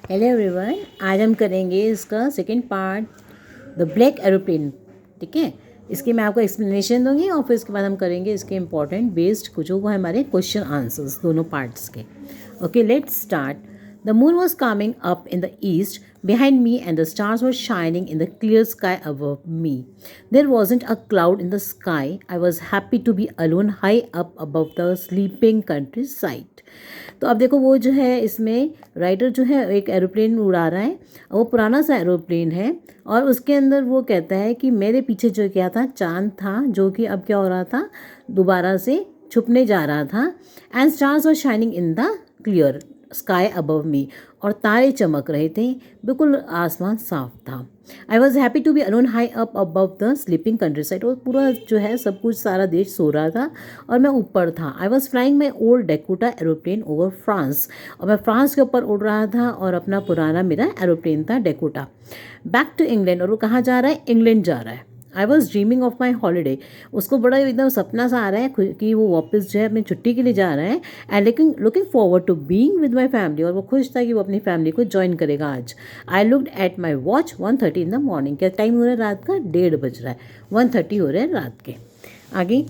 Hello everyone, आज हम करेंगे इसका second part, the black aeroplane. ठीक है, इसकी मैं आपको एक्सप्लेनेशन दूंगी और फिर इसके बाद हम करेंगे इसके इंपॉर्टेंट बेस्ड कुछ वो हमारे क्वेश्चन आंसर्स दोनों पार्ट्स के। Okay, let's start. The moon was coming up in the east behind me and the stars were shining in the clear sky above me. There wasn't a cloud in the sky. I was happy to be alone high up above the sleeping countryside. तो अब देखो वो जो है इसमें writer जो है एक एरोप्लेन उड़ा रहा है, वो पुराना सा एरोप्लेन है और उसके अंदर वो कहता है कि मेरे पीछे जो क्या था, चांद था, जो कि अब क्या हो रहा था, दोबारा से छुपने जा रहा था। And stars were shining in the clear sky above me, और तारे चमक रहे थे, बिल्कुल आसमान साफ था। I was happy to be alone high up above the sleeping countryside, और पूरा जो है सब कुछ सारा देश सो रहा था और मैं ऊपर था। I was flying my old Dakota aeroplane over France, और मैं फ्रांस के ऊपर उड़ रहा था और अपना पुराना मेरा एरोप्लेन था डेकोटा। बैक टू इंग्लैंड, और वो कहाँ जा रहा है, इंग्लैंड जा रहा है। I was dreaming of my holiday, उसको बड़ा एकदम सपना सा आ रहा है कि वो वापस जो है अपनी छुट्टी के लिए जा रहा है। And looking forward to being with my family, और वो खुश था कि वो अपनी फैमिली को ज्वाइन करेगा आज। आई looked at my watch 1:30 in the morning, क्या टाइम हो रहा है, रात का 1:30 बज रहा है, 1:30 हो रहे हैं रात के। आगे,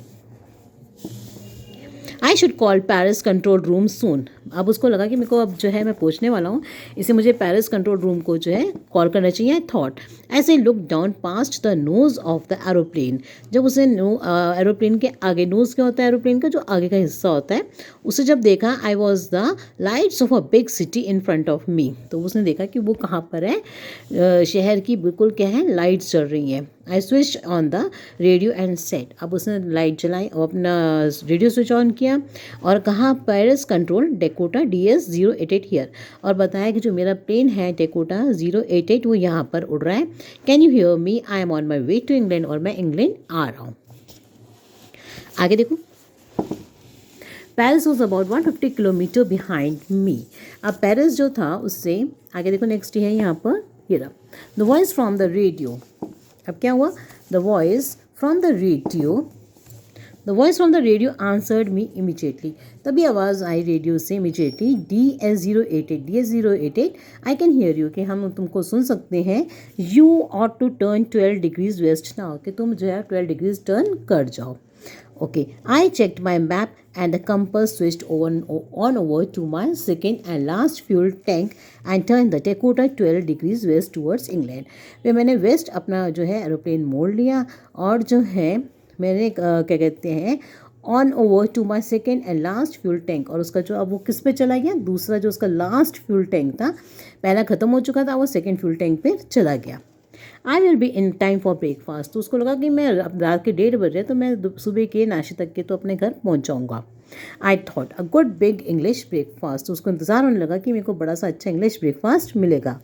I should call Paris control room soon. अब उसको लगा कि मेरे को अब जो है मैं पूछने वाला हूँ, इसे मुझे पेरिस कंट्रोल रूम को जो है कॉल करना चाहिए। I thought as I look down past the nose of the aeroplane, जब उसे एरोप्लेन के आगे, नोज क्या होता है एरोप्लेन का, जो आगे का हिस्सा होता है, उसे जब देखा, I was the lights of a big city in front of me, तो उसने देखा कि वो कहाँ पर है, शहर की बिल्कुल क्या है, लाइट्स चल रही हैं। I switch on the radio and set, अब उसने लाइट जलाई और अपना रेडियो स्विच ऑन किया और कहा Paris control Dakota DS088 here, और बताया कि जो मेरा प्लेन है डेकोटा 088 वो यहाँ पर उड़ रहा है। Can you hear me, I am on my way to England, और मैं इंग्लैंड आ रहा हूँ। आगे देखो, Paris was about 150 kilometre behind me. अब पेरिस जो था उससे आगे देखो, नेक्स्ट है यहाँ पर, ये रहा, the voice from the radio. अब क्या हुआ, the voice from the radio, the voice from the radio answered me immediately, तभी आवाज़ आई रेडियो से immediately, DS088 I can hear you, कि हम तुमको सुन सकते हैं। You ought to turn 12 degrees west now, कि तुम जो है 12 डिग्रीज टर्न कर जाओ। Okay, I checked my map and the compass switched on over to my second and last fuel tank and turned the Dakota 12 degrees west towards England. फिर मैंने waste अपना जो है एरोप्लेन मोड़ लिया और जो है मैंने क्या कहते हैं, on over to my second and last fuel tank, और उसका जो अब वो किस पे चला गया, दूसरा जो उसका लास्ट फ्यूल टैंक था, पहला ख़त्म हो चुका था, वो सेकेंड फ्यूल टैंक पे चला गया। I will be in time for breakfast, तो उसको लगा कि मैं अब रात के 1:30 बज रहे तो मैं सुबह के नाश्ते तक के तो अपने घर पहुंच जाऊंगा। I thought a good big English breakfast, तो उसको इंतजार होने लगा कि मेरे को बड़ा सा अच्छा इंग्लिश ब्रेकफास्ट मिलेगा।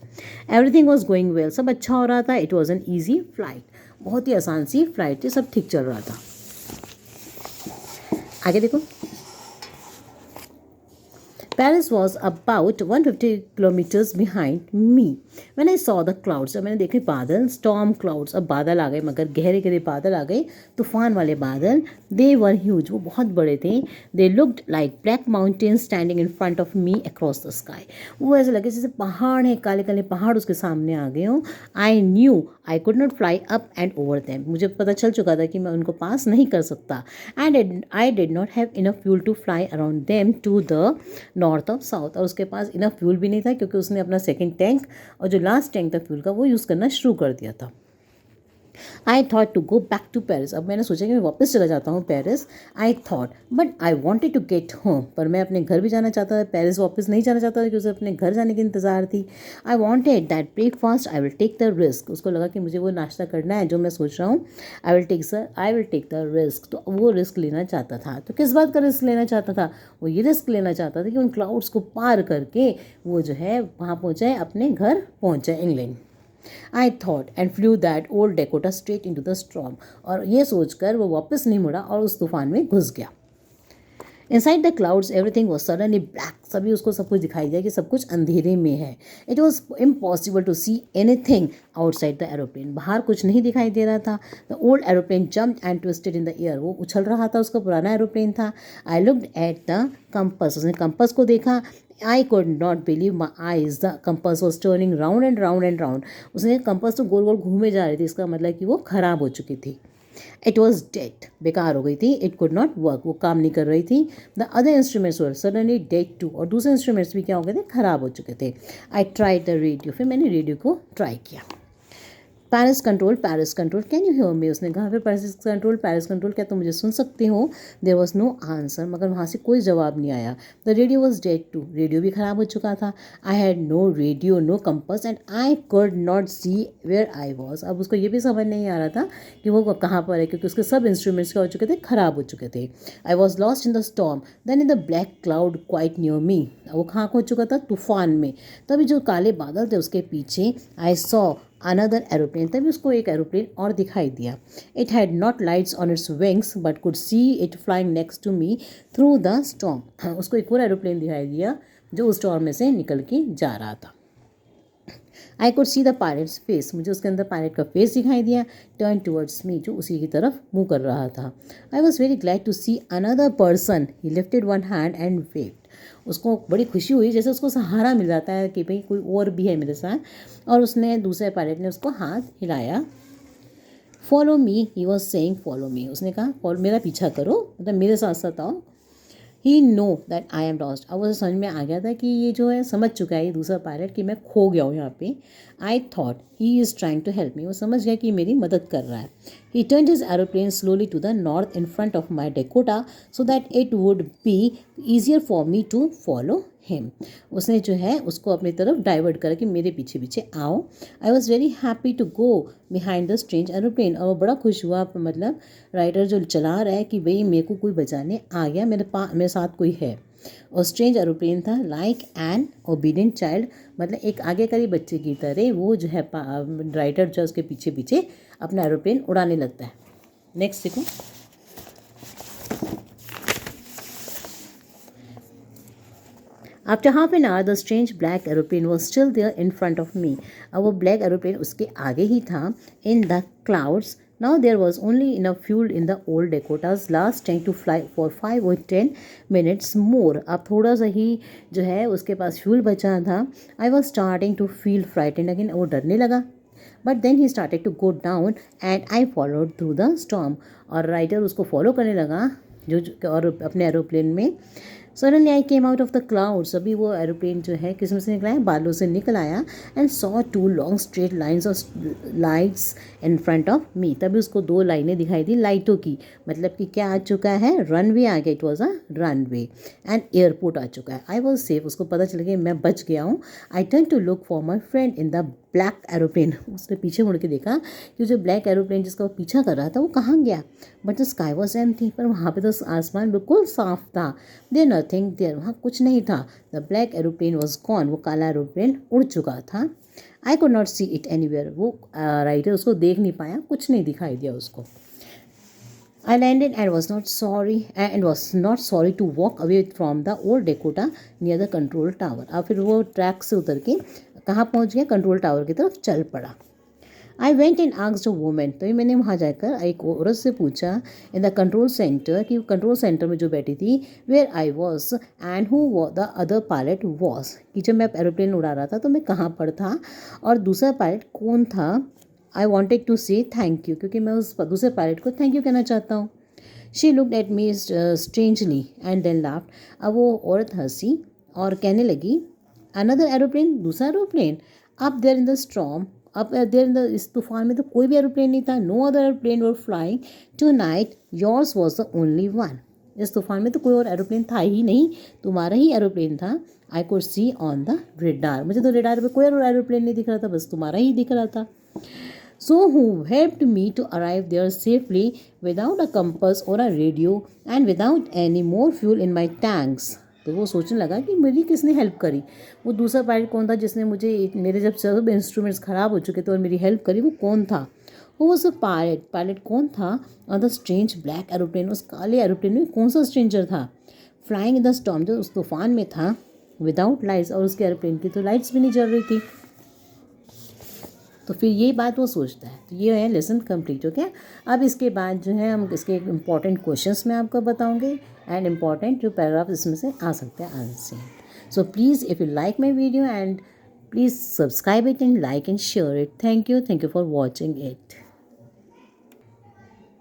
एवरीथिंग वॉज गोइंग वेल, सब अच्छा हो रहा था। It was an easy flight, बहुत ही आसान सी फ्लाइट थी, सब ठीक चल रहा था। आगे देखो, Paris was about 150 kilometers behind me when I saw the clouds. जब मैंने देखे बादल, storm clouds, अब बादल आ गए, मगर गहरे गहरे बादल आ गए, तूफान वाले बादल। They were huge, वो बहुत बड़े थे। They looked like black mountains standing in front of me across the sky. वो ऐसे लगे जैसे पहाड़ हैं, काले काले पहाड़ उसके सामने आ गए हों। I knew I could not fly up and over them. मुझे पता चल चुका था कि मैं उनको पास नहीं कर सकता। And I did not have enough fuel to fly around them to the north of south, और उसके पास इनफ फ्यूल भी नहीं था क्योंकि उसने अपना सेकंड टैंक और जो लास्ट टैंक था फ्यूल का वो यूज़ करना शुरू कर दिया था। I thought to go back to Paris, अब मैंने सोचा कि मैं वापस चला जाता हूँ Paris. I thought but I wanted to get home, पर मैं अपने घर भी जाना चाहता था, पेरिस वापस नहीं जाना चाहता था क्योंकि उसे अपने घर जाने की इंतज़ार थी। I wanted that breakfast, I will take the risk, उसको लगा कि मुझे वो नाश्ता करना है जो मैं सोच रहा हूँ। I will take the risk, तो वो रिस्क लेना चाहता था। तो किस बात का रिस्क लेना चाहता था, वो ये रिस्क लेना चाहता था कि उन क्लाउड्स को पार करके वो जो है वहाँ पहुँचाए, अपने घर पहुँचाए England. I thought and flew that old Dakota straight into the storm, और ये सोचकर वो वापस नहीं मुड़ा और उस तूफान में घुस गया। Inside the clouds everything was suddenly black, सभी उसको सब कुछ दिखाई दिया कि सब कुछ अंधेरे में है। It was impossible to see anything outside the aeroplane, बाहर कुछ नहीं दिखाई दे रहा था। The old aeroplane jump and twisted in the air, वो उछल रहा था, उसका पुराना एरोप्लेन था। I looked at the compass, उसने कंपस को देखा। I could not believe my eyes, the compass was turning round and round and round, उसने कंपस तो गोल गोल घूमे जा रही थी, इसका मतलब कि वो ख़राब हो चुकी थी। इट वॉज डेड, बेकार हो गई थी। इट कुड नॉट वर्क, वो काम नहीं कर रही थी। The other instruments were suddenly dead too, और दूसरे इंस्ट्रूमेंट्स भी क्या हो गए थे, ख़राब हो चुके थे। आई ट्राई द रेडियो, फिर मैंने रेडियो को ट्राई किया। Paris control can you hear मी, उसने कहा फिर पैरिस कंट्रोल क्या तुम मुझे सुन सकते हो। देयर वॉज नो आंसर, मगर वहाँ से कोई जवाब नहीं आया। The radio was dead too, radio भी ख़राब हो चुका था। I had no radio, no compass and I could not see where I was, अब उसको ये भी समझ नहीं आ रहा था कि वो कहाँ पर है, क्योंकि उसके सब इंस्ट्रूमेंट्स क्या हो चुके थे, ख़राब हो चुके थे। I was lost in the storm then in the black cloud quite near me, वो कहाँ हो चुका था, तूफान में। तभी जो काले बादल थे उसके पीछे आई सॉ अनदर एरोप्लेन, तभी उसको एक एरोप्लेन और दिखाई दिया। It had not lights on its wings but could see it flying next to me through the storm, उसको एक और एरोप्लेन दिखाई दिया जो उस स्टॉर्म में से निकल के जा रहा था। I could see the pilots face, मुझे उसके अंदर पायलट का फेस दिखाई दिया, टर्न टूवर्ड्स मी, जो उसी की तरफ मुँह कर रहा था। I was very glad to see another person, he lifted one hand and waved, उसको बड़ी खुशी हुई, जैसे उसको सहारा मिल जाता है कि भाई कोई और भी है मेरे साथ, और उसने दूसरे पायलट ने उसको हाथ हिलाया। Follow me, he was saying follow me, उसने कहा फॉलो, मेरा पीछा करो, मतलब मेरे साथ साथ आओ। He know that I am lost, अब उसे समझ में आ गया था कि ये जो है, समझ चुका है ये दूसरा पायलट कि मैं खो गया हूँ यहाँ पे। I thought he is trying to help me, वो समझ गया कि मेरी मदद कर रहा है। He turned his aeroplane slowly to the north in front of my Dakota so that it would be easier for me to follow him, उसने जो है उसको अपनी तरफ डाइवर्ट करा कि मेरे पीछे पीछे आओ। I was very happy to go behind the strange aeroplane, और वो बड़ा खुश हुआ, मतलब राइडर जो चला रहा है कि भाई मेरे को कोई बचाने आ गया, मेरे साथ कोई है। और स्ट्रेंज एरोप्लेन था लाइक एन ओबीडियंट चाइल्ड, मतलब एक आज्ञाकारी बच्चे की तरह वो जो है राइडर जो उसके पीछे पीछे अपना एरोप्लेन उड़ाने लगता है। नेक्स्ट देखो। After half an hour, the strange black aeroplane was still there in front of me. अब वो black aeroplane उसके आगे ही था in the clouds. Now there was only enough fuel in the old Dakota's last tank to fly for 5 or 10 minutes more. अब थोड़ा सा ही जो है उसके पास फ्यूल बचा था। I was starting to feel frightened again. वो डरने लगा। But then he started to go down and I followed through the storm. और राइडर उसको फॉलो करने लगा और अपने एरोप्लेन में। Suddenly I came out of the clouds, अभी वो एरोप्लेन जो है किस में से निकला है, बादलों से निकल आया। And saw 2 long straight lines of lights in front of me, तभी उसको 2 लाइनें दिखाई दी लाइटों की, मतलब कि क्या आ चुका है, रनवे आ गया, it was a runway and airport आ चुका है। आई वॉज सेफ, उसको पता चल गया मैं बच गया हूँ। I turn to look for my friend in the black aeroplane, उसने पीछे मुड़ के देखा कि जो ब्लैक एरोप्लेन जिसका वो पीछा कर रहा था वो कहाँ गया। But the sky was empty, पर वहाँ पे तो आसमान बिल्कुल साफ था। देयर नथिंग देयर, वहाँ कुछ नहीं था। The black aeroplane was gone, वो काला एरोप्लेन उड़ चुका था। आई could not see it anywhere, वो राइडर उसको देख नहीं पाया, कुछ नहीं दिखाई दिया उसको। I landed and was not sorry to walk away from the old Dakota near the control tower. अब फिर वो ट्रैक से उतर के कहाँ पहुँच गया, कंट्रोल टावर की तरफ चल पड़ा। I went and asked a woman, तो मैंने वहाँ जाकर एक औरत से पूछा इन द कंट्रोल सेंटर, कि कंट्रोल सेंटर में जो बैठी थी, where I was and who the other pilot was, कि जब मैं एरोप्लेन उड़ा रहा था तो मैं कहाँ पर था और दूसरा पायलट कौन था। आई वॉन्टेड टू से थैंक यू, क्योंकि मैं उस दूसरे पायलट को थैंक यू कहना चाहता हूँ। She looked at me strangely and then laughed, अब वो औरत हंसी और कहने लगी, अनदर एरोप्लेन, दूसरा aeroplane, up there in the storm, अब देयर इन द, इस तूफान में तो कोई भी एरोप्लेन नहीं था। No other aeroplane were flying tonight, yours was the only one, इस तूफान में तो कोई और एरोप्लेन था ही नहीं, तुम्हारा ही एरोप्लेन था। I could see on the radar, मुझे तो रेडार पे कोई और एरोप्लेन नहीं दिख रहा था, बस तुम्हारा ही दिख रहा था। So who helped me to arrive there safely without a compass or a radio and without any more fuel in my tanks. तो वो सोचने लगा कि मेरी किसने हेल्प करी, वो दूसरा पायलट कौन था जिसने मुझे, मेरे जब सब इंस्ट्रूमेंट्स ख़राब हो चुके थे और मेरी हेल्प करी, वो कौन था। वो वॉज अ पायलट कौन था on the strange black aeroplane, उस काले एरोप्लेन में कौन सा स्ट्रेंजर था। फ्लाइंग इन द स्टॉर्म, जो उस तूफान में था, विदाउट लाइट्स, और उसके एरोप्लेन की तो लाइट्स भी नहीं जल रही थी। तो फिर ये बात वो सोचता है। तो ये है लेसन कंप्लीट। ओके, अब इसके बाद जो है हम इसके इंपॉर्टेंट क्वेश्चंस मैं आपको बताऊंगे एंड इम्पॉर्टेंट जो पैराग्राफ इसमें से आ सकते हैं आंसर से। So please if you like my video and please subscribe it and like and share it. Thank you for watching it.